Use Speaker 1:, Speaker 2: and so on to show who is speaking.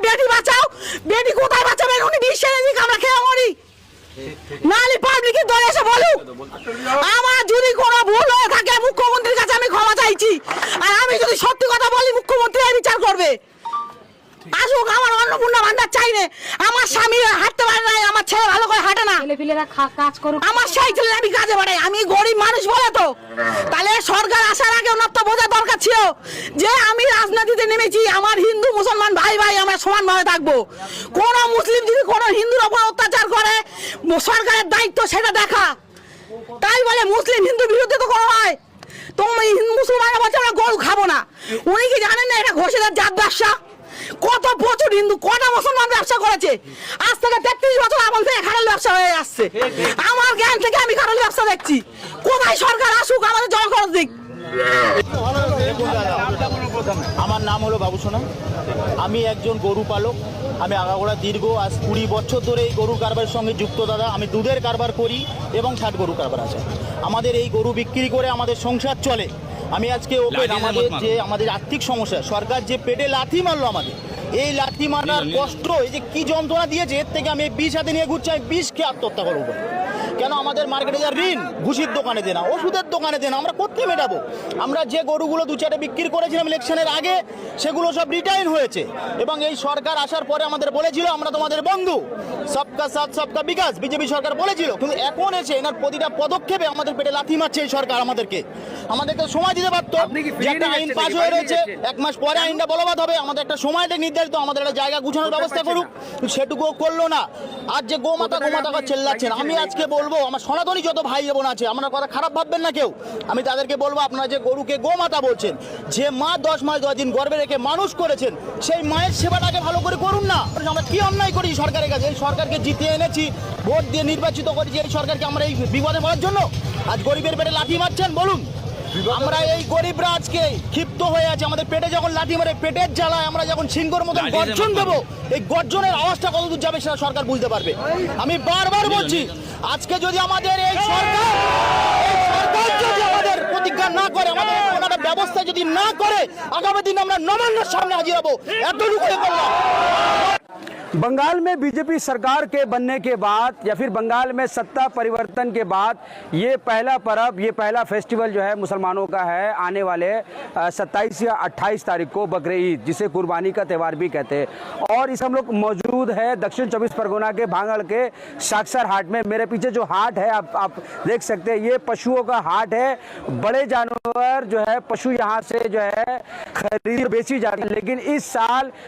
Speaker 1: বেটি বাঁচাও, বেটি কোথায় বাঁচাবে? উনি বিশ্বে দিক আমরা খেয়ে মরি, নাহলে পাবলিকের দলে এসে বলুক। আমার যদি কোনো ভুল হয়ে থাকে মুখ্যমন্ত্রীর কাছে আমি ক্ষমা চাইছি, আর আমি যদি সত্যি কথা বলি মুখ্যমন্ত্রী বিচার করবে। আসুক, আমার অন্নপূর্ণা ভান্ডার চাই না। আমার স্বামী হাঁটতে পারে না, আমার ছেলে ভালো করে হাঁটে না,
Speaker 2: কাজ করুক।
Speaker 1: আমার সেই ছেলে আমি কাজে বাড়াই। আমি গরিব মানুষ বলে তো, তাহলে সরকার আসার আগে ওনার তো বোঝা দরকার ছিল যে আমি রাজনীতিতে নেমেছি, আমার হিন্দু মুসলমান ভাই ভাই আমরা সমানভাবে থাকবো। কোন মুসলিম যদি কোন হিন্দুর ওপর অত্যাচার করে সরকারের দায়িত্ব সেটা দেখা। তাই বলে মুসলিম হিন্দু বিরুদ্ধে তো কোনো নয়। তুমি হিন্দু মুসলমানরা বলছে আমরা গরু খাবো না, উনি কি জানেন না এটা ঘোষেদের জাত ব্যবসা? কত প্রচুর হিন্দু, কটা মুসলমান ব্যবসা করেছে? আজ থেকে 33 বছর আমল থেকে খারাপ ব্যবসা হয়ে আসছে। আমার জ্ঞান থেকে আমি খারাপ ব্যবসা দেখছি। কোথায় সরকার আসুক, আমাদের জমা খরচ দিক।
Speaker 3: আমার নাম হলো বাবু সোনা, আমি একজন গরু পালক। আমি আগাগোড়া দীর্ঘ আজ 20 বছর ধরে এই গরু কারবারের সঙ্গে যুক্ত দাদা। আমি দুধের কারবার করি এবং 60 গরু কারবার আছে। আমাদের এই গরু বিক্রি করে আমাদের সংসার চলে। আমি আজকে ওপেন আমাদের আর্থিক সমস্যা, সরকার যে পেটে লাথি মারলো আমাদের, এই লাথি মারার কষ্ট, এই যে কি যন্ত্রণা দিয়েছে, এর থেকে আমি বিষ হাতে নিয়ে ঘুরছি, আমি বিষ খেয়ে আত্মহত্যা করবো। কেন আমাদের মার্কেটে যা ঋণ, ঘুষির দোকানে দেনা, ওষুধের দোকানে দেনা, আমরা কোথায় মেটাবো? আমরা যে গরুগুলো 2-4 বিক্রি করেছিলাম ইলেকশনের আগে, সেগুলো সব রিটার্ন হয়েছে। এবং এই সরকার আসার পরে আমাদের বলেছিল আমরা তোমাদের বন্ধু, সবকা সাথ সবকা বিকাশ, বিজেপি সরকার বলেছিল। কিন্তু এখন এসে এনার প্রতিটা পদক্ষেপে আমাদের পেটে লাথি মারছে এই সরকার। আমাদেরকে সময় দিতে পারতো। একটা আইন পাস হয়ে রয়েছে, 1 মাস পরে আইনটা বলবৎ হবে, আমাদের একটা সময়টা নির্ধারিত, আমাদের একটা জায়গা গুছানোর ব্যবস্থা করুক, সেটুকুও করলো না। আর যে গোমাতা চেল্লাচ্ছেন, আমি আজকে বলবো আমার সনাতনী যত ভাই বোন আছে, আমরা কথা খারাপ ভাববেন না কেউ, আমি তাদেরকে বলবো আপনারা যে গরুকে গোমাতা বলছেন, যে মা 10 মাস 10 দিন গর্ভে রেখে মানুষ করেছেন, সেই মায়ের সেবাটাকে ভালো করে করুন না। আমরা কি অন্যায় করি সরকারের কাছে? এই সরকারকে জিতিয়ে এনেছি, ভোট দিয়ে নির্বাচিত করেছি, এই সরকারকে আমরা এই বিপদে পড়ার জন্য আজ গরিবের পেটে লাথি মারছেন। বলুন, আমরা এই গরিবরা আজকে ক্ষিপ্ত হয়ে আছে, আমাদের পেটে যখন লাথি মারে, পেটের জ্বালায় আমরা যখন সিংহর মতো গর্জন দেবো, এই গর্জনের আওয়াজটা কতদূর যাবে সেটা সরকার বুঝতে পারবে। আমি বারবার বলছি, আজকে যদি আমাদের এই সরকার যদি আমাদের প্রতিজ্ঞা না করে, আমাদের একটা ব্যবস্থা যদি না করে, আগামী দিন আমরা নবান্নের সামনে হাজির হবো। এতটুকু বললাম।
Speaker 4: बंगाल में बीजेपी सरकार के बनने के बाद या फिर बंगाल में सत्ता परिवर्तन के बाद ये पहला पर्व, ये पहला फेस्टिवल जो है मुसलमानों का है, आने वाले 27 या 28 तारीख को बकरीद, जिसे कुर्बानी का त्यौहार भी कहते हैं। और इस हम लोग मौजूद है दक्षिण 24 परगना के भांगड़ के साक्षर हाट में। मेरे पीछे जो हाट है आप देख सकते हैं, ये पशुओं का हाट है। बड़े जानवर जो है पशु यहाँ से जो है खरीदी बेची जाती है। लेकिन इस साल